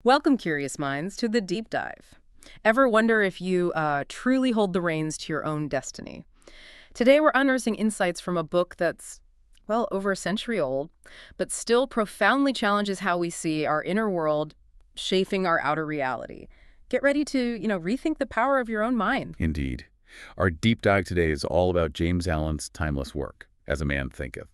Welcome, curious minds, to the deep dive. Ever wonder if you truly hold the reins to your own destiny? Today, we're unearthing insights from a book that's, well, over a century old, but still profoundly challenges how we see our inner world shaping our outer reality. Get ready to, rethink the power of your own mind. Indeed. Our deep dive today is all about James Allen's timeless work, As a Man Thinketh.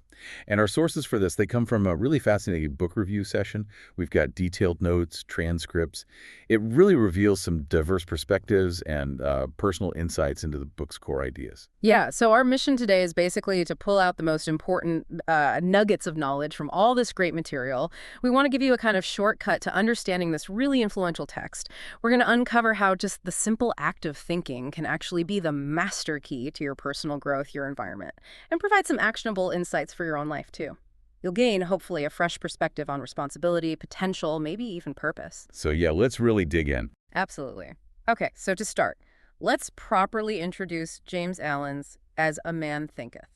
And our sources for this, they come from a really fascinating book review session. We've got detailed notes, transcripts. It really reveals some diverse perspectives and personal insights into the book's core ideas. Yeah, so our mission today is basically to pull out the most important nuggets of knowledge from all this great material. We want to give you a kind of shortcut to understanding this really influential text. We're going to uncover how just the simple act of thinking can actually be the master key to your personal growth, your environment, and provide some actionable insights for your own life, too. You'll gain, hopefully, a fresh perspective on responsibility, potential, maybe even purpose. So yeah, let's really dig in. Absolutely. Okay, so to start, let's properly introduce James Allen's As a Man Thinketh.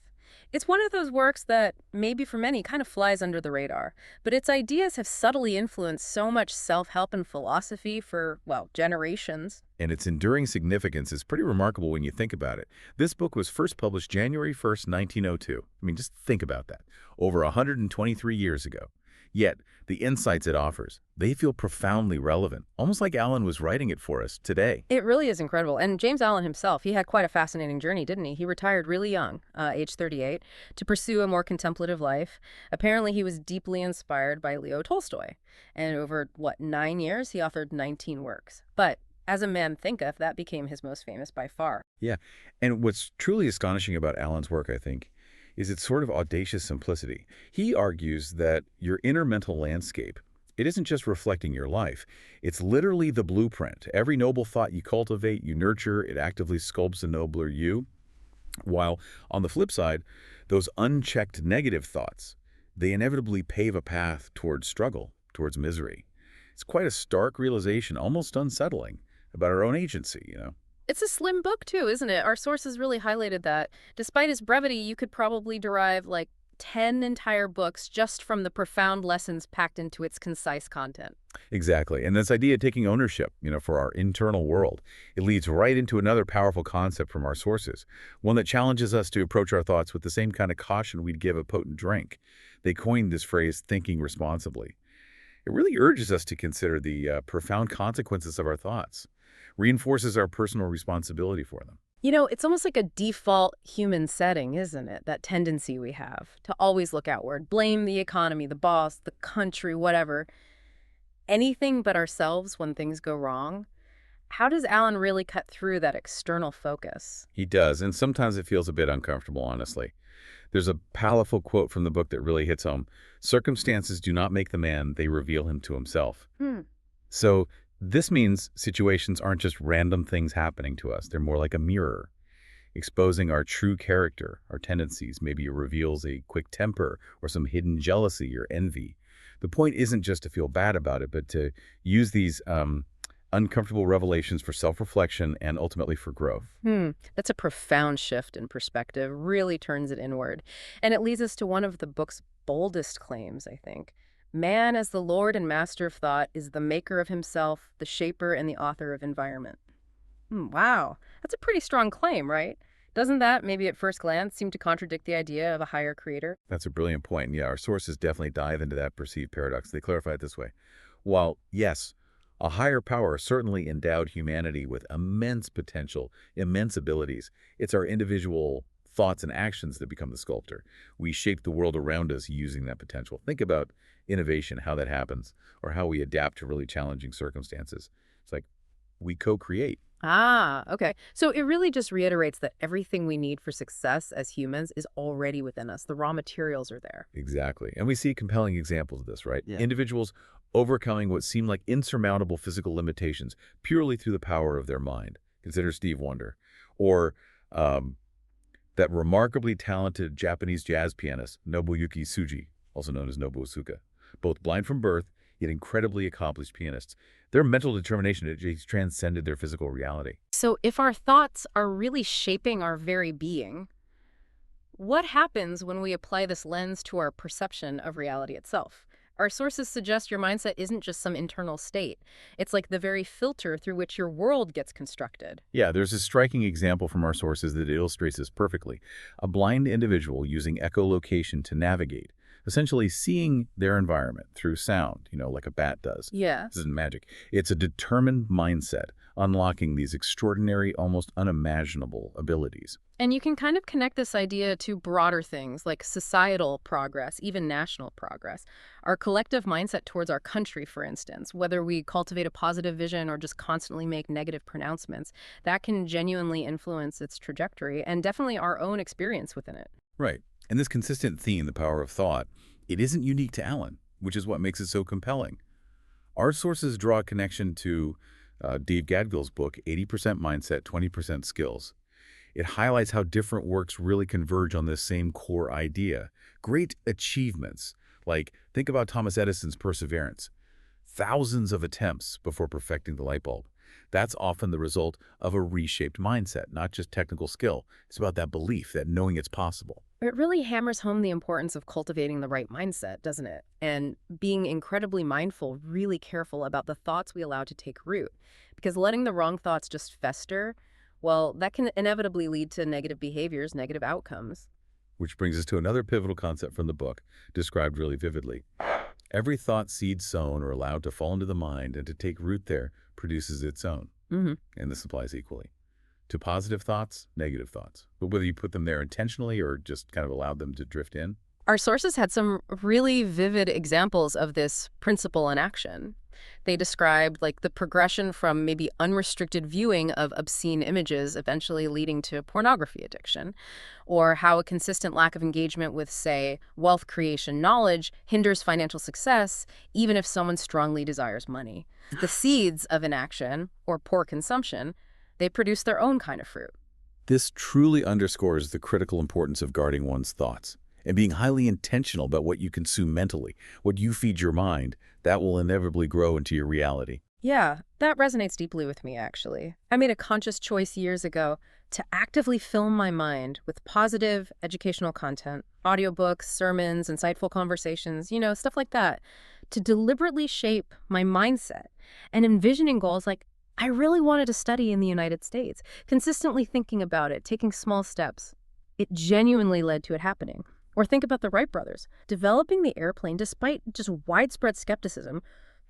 It's one of those works that, maybe for many, kind of flies under the radar, but its ideas have subtly influenced so much self-help and philosophy for, well, generations. And its enduring significance is pretty remarkable when you think about it. This book was first published January 1st, 1902. I mean, just think about that. Over 123 years ago. Yet, the insights it offers, they feel profoundly relevant, almost like Allen was writing it for us today. It really is incredible. And James Allen himself, he had quite a fascinating journey, didn't he? He retired really young, age 38, to pursue a more contemplative life. Apparently, he was deeply inspired by Leo Tolstoy. And over, 9 years, he authored 19 works. But As a Man Thinketh, that became his most famous by far. Yeah, and what's truly astonishing about Allen's work, I think, is its sort of audacious simplicity. He argues that your inner mental landscape, it isn't just reflecting your life. It's literally the blueprint. Every noble thought you cultivate, you nurture, it actively sculpts a nobler you. While on the flip side, those unchecked negative thoughts, they inevitably pave a path towards struggle, towards misery. It's quite a stark realization, almost unsettling, about our own agency. It's a slim book, too, isn't it? Our sources really highlighted that. Despite its brevity, you could probably derive 10 entire books just from the profound lessons packed into its concise content. Exactly. And this idea of taking ownership, for our internal world, it leads right into another powerful concept from our sources, one that challenges us to approach our thoughts with the same kind of caution we'd give a potent drink. They coined this phrase, thinking responsibly. It really urges us to consider the profound consequences of our thoughts, reinforces our personal responsibility for them. It's almost like a default human setting, isn't it? That tendency we have to always look outward, blame the economy, the boss, the country, whatever. Anything but ourselves when things go wrong. How does Alan really cut through that external focus? He does, and sometimes it feels a bit uncomfortable, honestly. There's a powerful quote from the book that really hits home. Circumstances do not make the man, they reveal him to himself. So this means situations aren't just random things happening to us. They're more like a mirror, exposing our true character, our tendencies. Maybe it reveals a quick temper or some hidden jealousy or envy. The point isn't just to feel bad about it, but to use these uncomfortable revelations for self-reflection and ultimately for growth. That's a profound shift in perspective, really turns it inward. And it leads us to one of the book's boldest claims, I think. Man, as the Lord and master of thought, is the maker of himself, the shaper and the author of environment. Wow, that's a pretty strong claim, right? Doesn't that, maybe at first glance, seem to contradict the idea of a higher creator? That's a brilliant point. Yeah, our sources definitely dive into that perceived paradox. They clarify it this way. While, yes, a higher power certainly endowed humanity with immense potential, immense abilities, it's our individual thoughts and actions that become the sculptor. We shape the world around us using that potential. Think about innovation, how that happens, or how we adapt to really challenging circumstances. It's like we co-create. Okay. So it really just reiterates that everything we need for success as humans is already within us. The raw materials are there. Exactly. And we see compelling examples of this, right? Yeah. Individuals overcoming what seem like insurmountable physical limitations purely through the power of their mind. Consider Steve Wonder. Or that remarkably talented Japanese jazz pianist, Nobuyuki Tsuji, also known as Nobuo Usuka. Both blind from birth, yet incredibly accomplished pianists. Their mental determination had transcended their physical reality. So if our thoughts are really shaping our very being, what happens when we apply this lens to our perception of reality itself? Our sources suggest your mindset isn't just some internal state. It's like the very filter through which your world gets constructed. Yeah, there's a striking example from our sources that illustrates this perfectly. A blind individual using echolocation to navigate, essentially seeing their environment through sound, like a bat does. Yeah. This isn't magic. It's a determined mindset, unlocking these extraordinary, almost unimaginable abilities. And you can kind of connect this idea to broader things like societal progress, even national progress. Our collective mindset towards our country, for instance, whether we cultivate a positive vision or just constantly make negative pronouncements, that can genuinely influence its trajectory and definitely our own experience within it. Right. And this consistent theme, the power of thought, it isn't unique to Allen, which is what makes it so compelling. Our sources draw a connection to Dave Gadgill's book, 80% Mindset, 20% Skills. It highlights how different works really converge on this same core idea. Great achievements, like think about Thomas Edison's perseverance. Thousands of attempts before perfecting the light bulb. That's often the result of a reshaped mindset, not just technical skill. It's about that belief, that knowing it's possible. It really hammers home the importance of cultivating the right mindset, doesn't it? And being incredibly mindful, really careful about the thoughts we allow to take root. Because letting the wrong thoughts just fester, well, that can inevitably lead to negative behaviors, negative outcomes. Which brings us to another pivotal concept from the book, described really vividly. Every thought seed sown or allowed to fall into the mind and to take root there produces its own. Hmm. And this applies equally to positive thoughts, negative thoughts. But whether you put them there intentionally or just kind of allowed them to drift in. Our sources had some really vivid examples of this principle in action. They described like the progression from maybe unrestricted viewing of obscene images eventually leading to pornography addiction, or how a consistent lack of engagement with, say, wealth creation knowledge hinders financial success even if someone strongly desires money. The seeds of inaction or poor consumption, they produce their own kind of fruit. This truly underscores the critical importance of guarding one's thoughts and being highly intentional about what you consume mentally, what you feed your mind. That will inevitably grow into your reality. Yeah, that resonates deeply with me, actually. I made a conscious choice years ago to actively fill my mind with positive educational content, audiobooks, sermons, insightful conversations, stuff like that, to deliberately shape my mindset and envisioning goals like I really wanted to study in the United States, consistently thinking about it, taking small steps. It genuinely led to it happening. Or think about the Wright brothers, developing the airplane despite just widespread skepticism,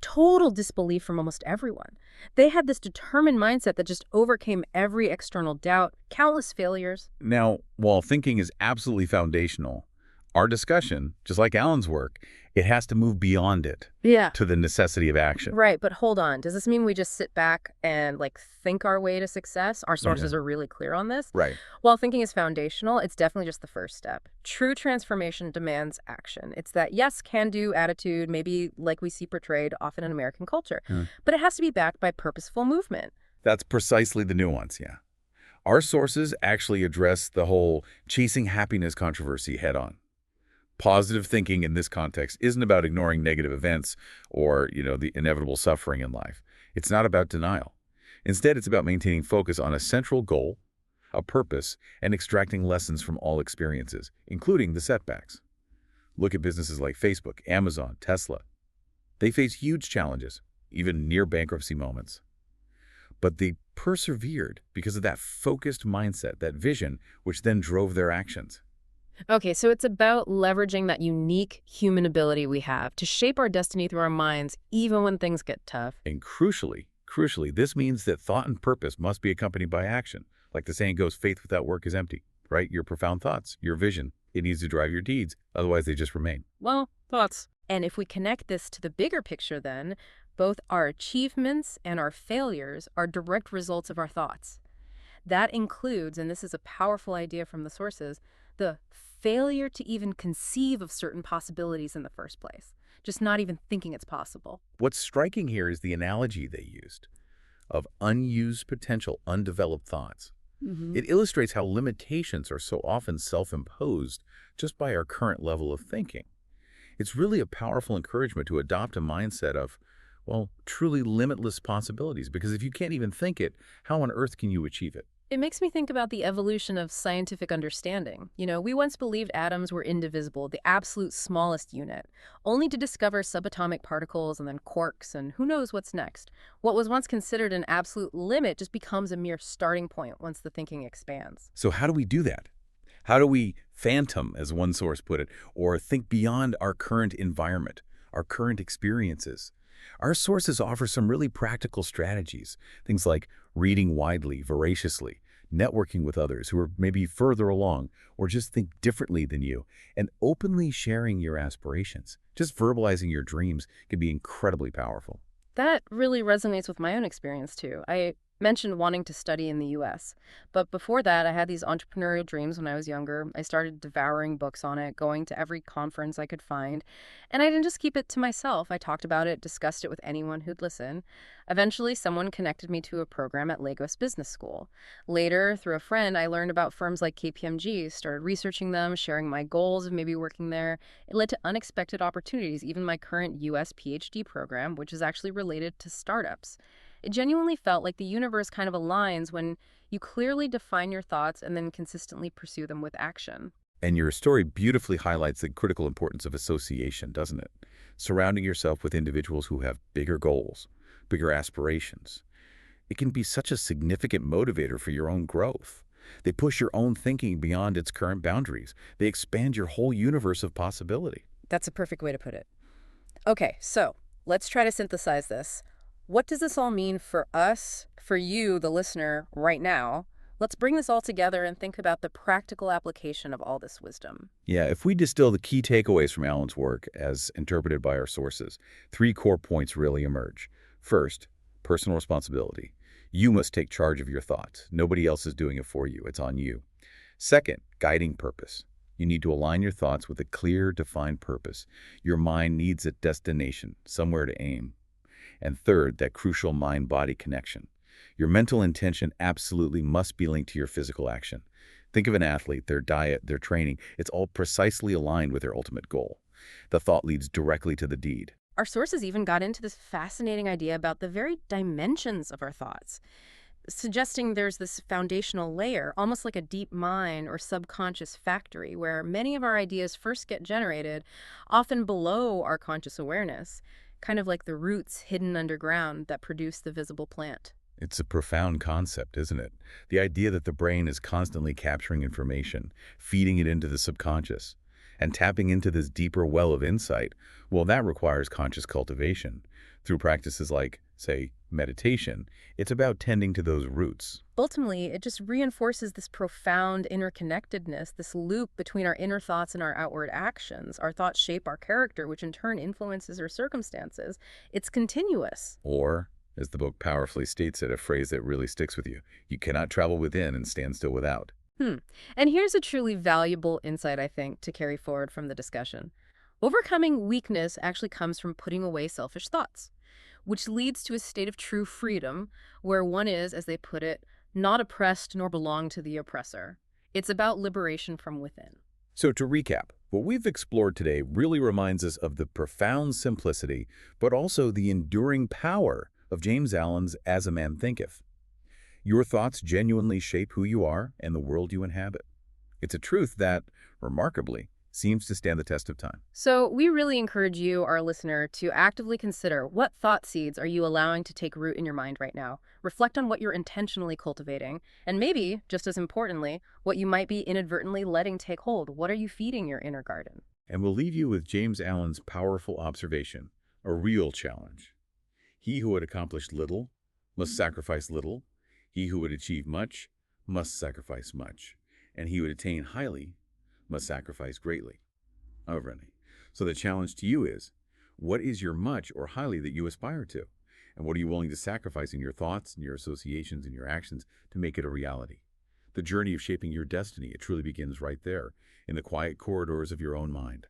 total disbelief from almost everyone. They had this determined mindset that just overcame every external doubt, countless failures. Now, while thinking is absolutely foundational, our discussion, just like Alan's work, it has to move beyond it Yeah. to the necessity of action. Right, but hold on. Does this mean we just sit back and think our way to success? Our sources are really clear on this. Right. While thinking is foundational, it's definitely just the first step. True transformation demands action. It's that yes, can-do attitude, maybe like we see portrayed often in American culture, but it has to be backed by purposeful movement. That's precisely the nuance, yeah. Our sources actually address the whole chasing happiness controversy head on. Positive thinking in this context isn't about ignoring negative events or, the inevitable suffering in life. It's not about denial. Instead, it's about maintaining focus on a central goal, a purpose, and extracting lessons from all experiences, including the setbacks. Look at businesses like Facebook, Amazon, Tesla. They face huge challenges, even near bankruptcy moments. But they persevered because of that focused mindset, that vision, which then drove their actions. Okay, so it's about leveraging that unique human ability we have to shape our destiny through our minds, even when things get tough. And crucially, this means that thought and purpose must be accompanied by action. Like the saying goes, faith without work is empty, right? Your profound thoughts, your vision, it needs to drive your deeds. Otherwise, they just remain. Well, thoughts. And if we connect this to the bigger picture, then, both our achievements and our failures are direct results of our thoughts. That includes, and this is a powerful idea from the sources, the failure to even conceive of certain possibilities in the first place, just not even thinking it's possible. What's striking here is the analogy they used of unused potential, undeveloped thoughts. It illustrates how limitations are so often self-imposed just by our current level of thinking. It's really a powerful encouragement to adopt a mindset of, truly limitless possibilities, because if you can't even think it, how on earth can you achieve it? It makes me think about the evolution of scientific understanding. We once believed atoms were indivisible, the absolute smallest unit, only to discover subatomic particles and then quarks and who knows what's next. What was once considered an absolute limit just becomes a mere starting point once the thinking expands. So how do we do that? How do we phantom, as one source put it, or think beyond our current environment, our current experiences? Our sources offer some really practical strategies, things like reading widely, voraciously, networking with others who are maybe further along or just think differently than you, and openly sharing your aspirations. Just verbalizing your dreams can be incredibly powerful. That really resonates with my own experience too. I mentioned wanting to study in the US, but before that, I had these entrepreneurial dreams when I was younger. I started devouring books on it, going to every conference I could find, and I didn't just keep it to myself. I talked about it, discussed it with anyone who'd listen. Eventually, someone connected me to a program at Lagos Business School. Later, through a friend, I learned about firms like KPMG, started researching them, sharing my goals of maybe working there. It led to unexpected opportunities, even my current US PhD program, which is actually related to startups. It genuinely felt like the universe kind of aligns when you clearly define your thoughts and then consistently pursue them with action. And your story beautifully highlights the critical importance of association, doesn't it? Surrounding yourself with individuals who have bigger goals, bigger aspirations. It can be such a significant motivator for your own growth. They push your own thinking beyond its current boundaries. They expand your whole universe of possibility. That's a perfect way to put it. Okay, so let's try to synthesize this. What does this all mean for us, for you, the listener, right now? Let's bring this all together and think about the practical application of all this wisdom. Yeah, if we distill the key takeaways from Alan's work as interpreted by our sources, three core points really emerge. First, personal responsibility. You must take charge of your thoughts. Nobody else is doing it for you. It's on you. Second, guiding purpose. You need to align your thoughts with a clear, defined purpose. Your mind needs a destination, somewhere to aim. And third, that crucial mind-body connection. Your mental intention absolutely must be linked to your physical action. Think of an athlete, their diet, their training. It's all precisely aligned with their ultimate goal. The thought leads directly to the deed. Our sources even got into this fascinating idea about the very dimensions of our thoughts, suggesting there's this foundational layer, almost like a deep mine or subconscious factory, where many of our ideas first get generated, often below our conscious awareness, kind of like the roots hidden underground that produce the visible plant. It's a profound concept, isn't it? The idea that the brain is constantly capturing information, feeding it into the subconscious, and tapping into this deeper well of insight, well, that requires conscious cultivation. Through practices like, say, meditation, it's about tending to those roots. Ultimately, it just reinforces this profound interconnectedness, this loop between our inner thoughts and our outward actions. Our thoughts shape our character, which in turn influences our circumstances. It's continuous. Or, as the book powerfully states it, a phrase that really sticks with you, you cannot travel within and stand still without. And here's a truly valuable insight, I think, to carry forward from the discussion. Overcoming weakness actually comes from putting away selfish thoughts, which leads to a state of true freedom where one is, as they put it, not oppressed nor belong to the oppressor. It's about liberation from within. So to recap, what we've explored today really reminds us of the profound simplicity, but also the enduring power of James Allen's As a Man Thinketh. Your thoughts genuinely shape who you are and the world you inhabit. It's a truth that, remarkably, seems to stand the test of time. So we really encourage you, our listener, to actively consider what thought seeds are you allowing to take root in your mind right now. Reflect on what you're intentionally cultivating, and maybe, just as importantly, what you might be inadvertently letting take hold. What are you feeding your inner garden? And we'll leave you with James Allen's powerful observation, a real challenge. He who would accomplish little must sacrifice little. He who would achieve much must sacrifice much. And he who would attain highly must sacrifice greatly. Alrighty. So the challenge to you is, what is your much or highly that you aspire to? And what are you willing to sacrifice in your thoughts and your associations and your actions to make it a reality? The journey of shaping your destiny, it truly begins right there, in the quiet corridors of your own mind.